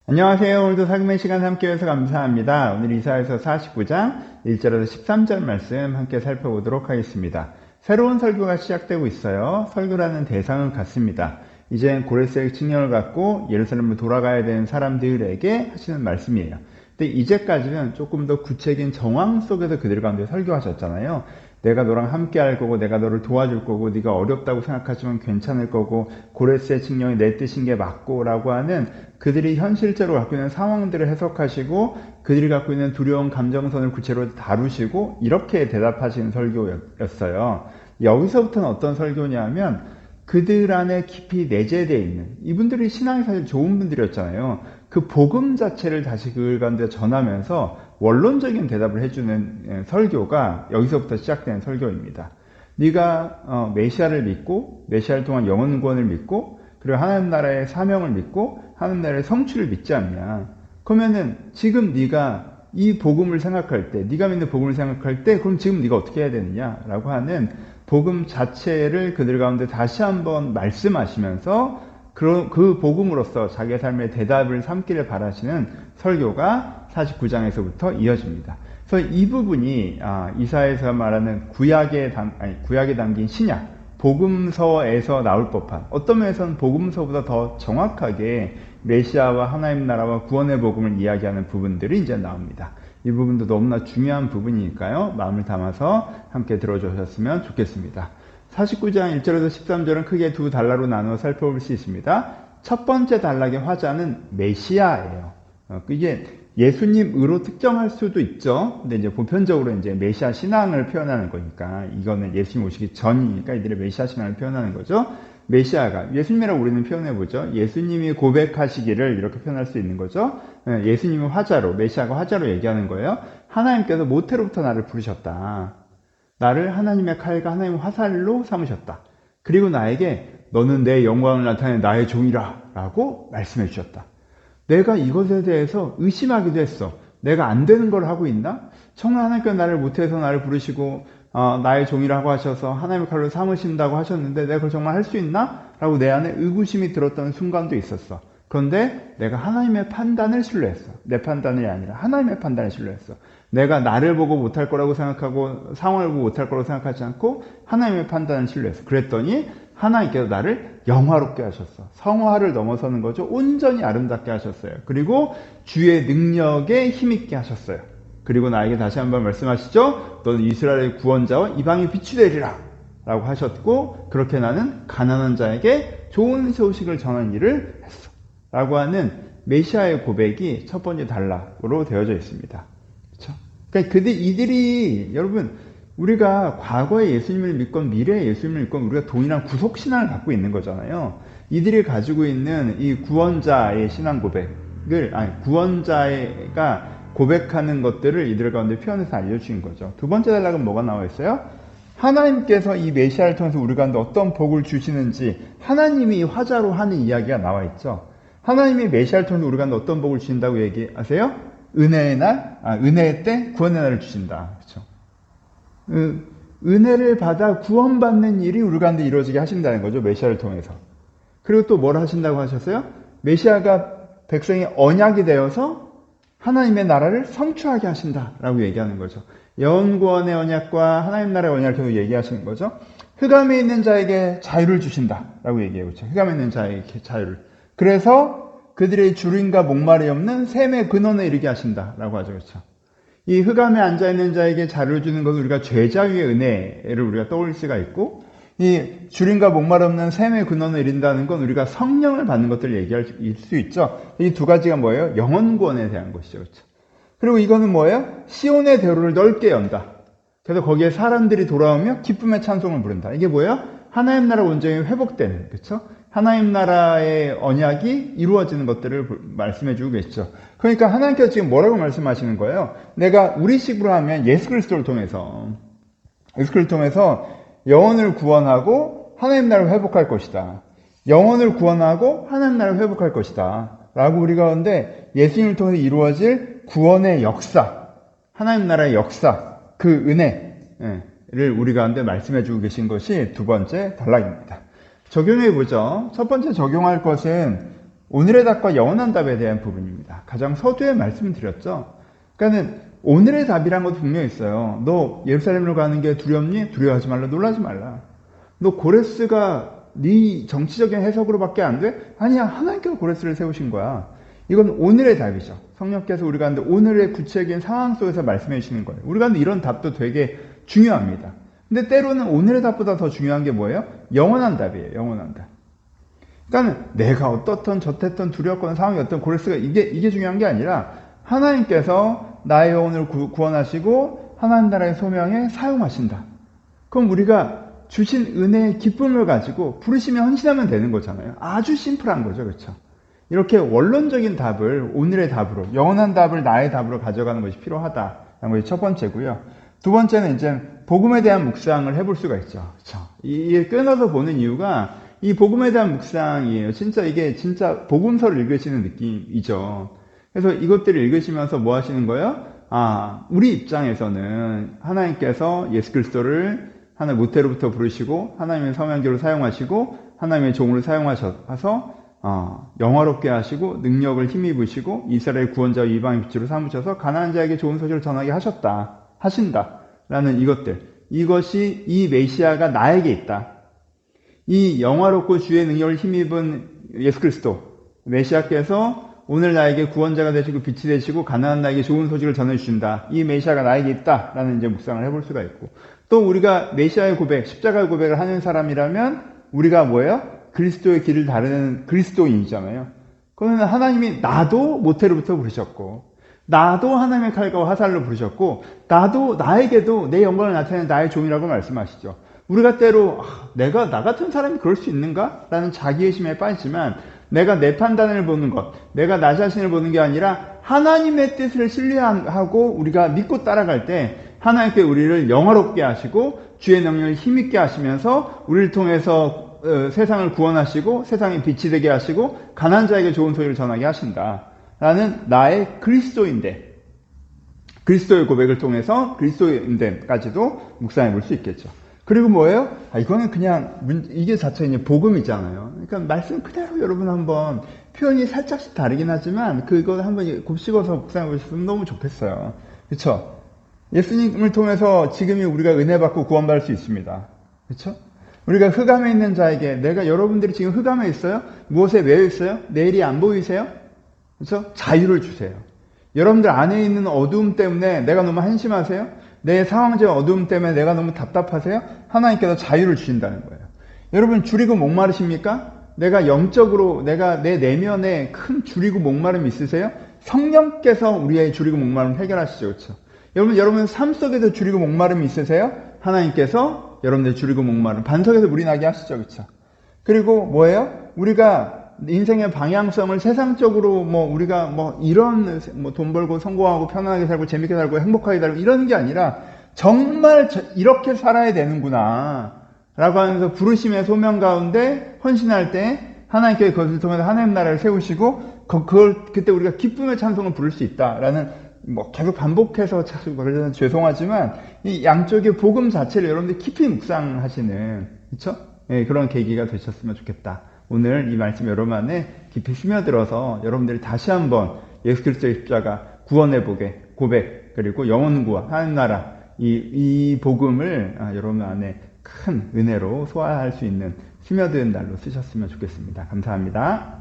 안녕하세요. 오늘도 사금의 시간 함께해서 감사합니다. 오늘 이사야서 49장 1절에서 13절 말씀 함께 살펴보도록 하겠습니다. 새로운 설교가 시작되고 있어요. 설교라는 대상은 같습니다. 이제 고레스의 칙령을 갖고 예루살렘으로 돌아가야 되는 사람들에게 하시는 말씀이에요. 근데 이제까지는 조금 더 구체적인 정황 속에서 그들 가운데 설교하셨잖아요. 내가 너랑 함께 할 거고 내가 너를 도와줄 거고 네가 어렵다고 생각하지만 괜찮을 거고 고레스의 칙령이 내 뜻인 게 맞고 라고 하는 그들이 현실적으로 갖고 있는 상황들을 해석하시고 그들이 갖고 있는 두려운 감정선을 구체로 다루시고 이렇게 대답하시는 설교였어요. 여기서부터는 어떤 설교냐면 그들 안에 깊이 내재되어 있는 이분들이 신앙이 사실 좋은 분들이었잖아요. 그 복음 자체를 다시 그들 가운데 전하면서 원론적인 대답을 해주는 설교가 여기서부터 시작되는 설교입니다. 네가 메시아를 믿고 메시아를 통한 영원 구원을 믿고 그리고 하나님 나라의 사명을 믿고 하나님 나라의 성취를 믿지 않냐. 그러면은 지금 네가 이 복음을 생각할 때 네가 믿는 복음을 생각할 때 그럼 지금 네가 어떻게 해야 되느냐라고 하는 복음 자체를 그들 가운데 다시 한번 말씀하시면서 그 복음으로써 자기의 삶의 대답을 삼기를 바라시는 설교가 49장에서부터 이어집니다. 그래서 이 부분이 이사야에서 말하는 구약에 담긴 신약, 복음서에서 나올 법한 어떤 면에서는 복음서보다 더 정확하게 메시아와 하나님 나라와 구원의 복음을 이야기하는 부분들이 이제 나옵니다. 이 부분도 너무나 중요한 부분이니까요. 마음을 담아서 함께 들어주셨으면 좋겠습니다. 49장 1절에서 13절은 크게 두 단락으로 나누어 살펴볼 수 있습니다. 첫 번째 단락의 화자는 메시아예요. 이게 예수님으로 특정할 수도 있죠. 근데 이제 보편적으로 이제 메시아 신앙을 표현하는 거니까 이거는 예수님 오시기 전이니까 이들의 메시아 신앙을 표현하는 거죠. 메시아가 예수님이라고 우리는 표현해보죠. 예수님이 고백하시기를 이렇게 표현할 수 있는 거죠. 예수님이 화자로 메시아가 화자로 얘기하는 거예요. 하나님께서 모태로부터 나를 부르셨다. 나를 하나님의 칼과 하나님의 화살로 삼으셨다. 그리고 나에게 너는 내 영광을 나타내는 나의 종이라 라고 말씀해 주셨다. 내가 이것에 대해서 의심하기도 했어. 내가 안 되는 걸 하고 있나? 정말 하나님께서 나를 모태에서 나를 부르시고 나의 종이라고 하셔서 하나님의 칼로 삼으신다고 하셨는데 내가 그걸 정말 할 수 있나? 라고 내 안에 의구심이 들었던 순간도 있었어. 그런데 내가 하나님의 판단을 신뢰했어. 내 판단이 아니라 하나님의 판단을 신뢰했어. 내가 나를 보고 못할 거라고 생각하고 상황을 보고 못할 거라고 생각하지 않고 하나님의 판단을 신뢰했어. 그랬더니 하나님께서 나를 영화롭게 하셨어. 성화를 넘어서는 거죠. 온전히 아름답게 하셨어요. 그리고 주의 능력에 힘있게 하셨어요. 그리고 나에게 다시 한번 말씀하시죠. 너는 이스라엘의 구원자와 이방의 빛이 되리라 라고 하셨고 그렇게 나는 가난한 자에게 좋은 소식을 전하는 일을 했어 라고 하는 메시아의 고백이 첫 번째 단락으로 되어져 있습니다. 그렇죠? 그러니까 이들이 여러분 우리가 과거의 예수님을 믿건 미래의 예수님을 믿건 우리가 동일한 구속신앙을 갖고 있는 거잖아요. 이들이 가지고 있는 이 구원자의 신앙 고백을 구원자가 고백하는 것들을 이들 가운데 표현해서 알려주신 거죠. 두 번째 단락은 뭐가 나와 있어요? 하나님께서 이 메시아를 통해서 우리 가운데 어떤 복을 주시는지 하나님이 화자로 하는 이야기가 나와 있죠. 하나님이 메시아를 통해서 우리 가운데 어떤 복을 주신다고 얘기하세요? 은혜의 날, 은혜의 때 구원의 날을 주신다. 그렇죠? 은혜를 받아 구원받는 일이 우리 가운데 이루어지게 하신다는 거죠. 메시아를 통해서. 그리고 또 뭘 하신다고 하셨어요? 메시아가 백성의 언약이 되어서 하나님의 나라를 성취하게 하신다라고 얘기하는 거죠. 영원구원의 언약과 하나님 나라의 언약을 계속 얘기하시는 거죠. 흑암에 있는 자에게 자유를 주신다라고 얘기해요. 그렇죠? 흑암에 있는 자에게 자유를. 그래서 그들의 주림과 목말이 없는 샘의 근원에 이르게 하신다라고 하죠. 그렇죠? 이 흑암에 앉아있는 자에게 자유를 주는 것은 우리가 죄자유의 은혜를 우리가 떠올릴 수가 있고 이 주림과 목말 없는 샘의 근원에 이른다는 건 우리가 성령을 받는 것들을 얘기할 수 있죠. 이 두 가지가 뭐예요? 영원구원에 대한 것이죠. 그렇죠? 그리고 이거는 뭐예요? 시온의 대로를 넓게 연다. 그래서 거기에 사람들이 돌아오며 기쁨의 찬송을 부른다. 이게 뭐예요? 하나님 나라 온전히 회복되는, 그렇죠? 하나님 나라의 언약이 이루어지는 것들을 말씀해 주고 계시죠. 그러니까 하나님께서 지금 뭐라고 말씀하시는 거예요? 내가 우리식으로 하면 예수 그리스도를 통해서 영혼을 구원하고 하나님 나라를 회복할 것이다. 영혼을 구원하고 하나님 나라를 회복할 것이다. 라고 우리 가운데 예수님을 통해서 이루어질 구원의 역사, 하나님 나라의 역사, 그 은혜를 우리 가운데 말씀해 주고 계신 것이 두 번째 단락입니다. 적용해 보죠. 첫 번째 적용할 것은 오늘의 답과 영원한 답에 대한 부분입니다. 가장 서두에 말씀드렸죠. 그러니까는 오늘의 답이란 것도 분명히 있어요. 너 예루살렘으로 가는 게 두렵니? 두려워하지 말라. 놀라지 말라. 너 고레스가 네 정치적인 해석으로밖에 안 돼? 아니야. 하나님께서 고레스를 세우신 거야. 이건 오늘의 답이죠. 성령께서 우리가 하는데 오늘의 구체적인 상황 속에서 말씀해 주시는 거예요. 우리가 하는데 이런 답도 되게 중요합니다. 근데 때로는 오늘의 답보다 더 중요한 게 뭐예요? 영원한 답이에요. 영원한 답. 그러니까 내가 어떻든 저쨌든 두렵거나 상황이 어떤 고레스가 이게 중요한 게 아니라 하나님께서 나의 영혼을 구원하시고 하나님 나라의 소명에 사용하신다. 그럼 우리가 주신 은혜의 기쁨을 가지고 부르시면 헌신하면 되는 거잖아요. 아주 심플한 거죠. 그렇죠? 이렇게 원론적인 답을 오늘의 답으로, 영원한 답을 나의 답으로 가져가는 것이 필요하다라는 것이 첫 번째고요. 두 번째는 이제 복음에 대한 묵상을 해볼 수가 있죠. 그렇죠? 이게 끊어서 보는 이유가 이 복음에 대한 묵상이에요. 이게 진짜 복음서를 읽으시는 느낌이죠. 그래서 이것들을 읽으시면서 뭐 하시는 거예요? 우리 입장에서는 하나님께서 예수 그리스도를 하나님 모태로부터 부르시고 하나님의 성령교로 사용하시고 하나님의 종으로 사용하셔서 영화롭게 하시고 능력을 힘입으시고 이스라엘 구원자와 이방인 빛으로 삼으셔서 가난한 자에게 좋은 소식을 전하게 하신다라는 이것이 이 메시아가 나에게 있다. 이 영화롭고 주의 능력을 힘입은 예수 그리스도 메시아께서 오늘 나에게 구원자가 되시고 빛이 되시고 가난한 나에게 좋은 소식을 전해주신다. 이 메시아가 나에게 있다라는 이제 묵상을 해볼 수가 있고, 또 우리가 메시아의 고백, 십자가의 고백을 하는 사람이라면 우리가 뭐예요? 그리스도의 길을 다루는 그리스도인이잖아요. 그러면 하나님이 나도 모태로부터 부르셨고, 나도 하나님의 칼과 화살로 부르셨고, 나에게도 내 영광을 나타내는 나의 종이라고 말씀하시죠. 우리가 때로 내가 나 같은 사람이 그럴 수 있는가? 라는 자기의심에 빠지지만 내가 내 판단을 보는 것, 내가 나 자신을 보는 게 아니라 하나님의 뜻을 신뢰하고 우리가 믿고 따라갈 때 하나님께 우리를 영화롭게 하시고 주의 능력을 힘있게 하시면서 우리를 통해서 세상을 구원하시고 세상에 빛이 되게 하시고 가난한 자에게 좋은 소리를 전하게 하신다라는 나의 그리스도의 고백을 통해서 그리스도인됨까지도 묵상해 볼 수 있겠죠. 그리고 뭐예요? 이거는 그냥 이게 자체 이제 복음이잖아요. 그러니까 말씀 그대로 여러분 한번 표현이 살짝씩 다르긴 하지만 그거 한번 곱씹어서 묵상해 보셨으면 너무 좋겠어요. 그렇죠? 예수님을 통해서 지금이 우리가 은혜 받고 구원받을 수 있습니다. 그렇죠? 우리가 흑암에 있는 자에게 여러분들이 지금 흑암에 있어요? 무엇에 매여 있어요? 내일이 안 보이세요? 그렇죠? 자유를 주세요. 여러분들 안에 있는 어두움 때문에 내가 너무 한심하세요? 내 상황적 어두움 때문에 내가 너무 답답하세요? 하나님께서 자유를 주신다는 거예요. 여러분 줄이고 목마르십니까? 내가 영적으로 내 내면에 큰 줄이고 목마름이 있으세요? 성령께서 우리의 줄이고 목마름 해결하시죠. 그렇죠? 여러분 삶 속에서 줄이고 목마름이 있으세요? 하나님께서 여러분들 줄이고 목마름 반석에서 물이 나게 하시죠. 그렇죠? 그리고 뭐예요? 우리가 인생의 방향성을 세상적으로 우리가 이런 돈 벌고 성공하고 편안하게 살고 재밌게 살고 행복하게 살고 이런 게 아니라 정말 이렇게 살아야 되는구나 라고 하면서 부르심의 소명 가운데 헌신할 때 하나님께 그것을 통해서 하나님 나라를 세우시고 그때 우리가 기쁨의 찬송을 부를 수 있다라는 계속 반복해서 그래서 죄송하지만 이 양쪽의 복음 자체를 여러분들 깊이 묵상하시는 그렇죠? 네, 그런 계기가 되셨으면 좋겠다. 오늘 이 말씀 여러분 안에 깊이 스며들어서 여러분들이 다시 한번 예수 그리스도의 십자가 구원의 고백 그리고 영원구원 하나님 나라 이 복음을 여러분 안에 큰 은혜로 소화할 수 있는 스며드는 날로 쓰셨으면 좋겠습니다. 감사합니다.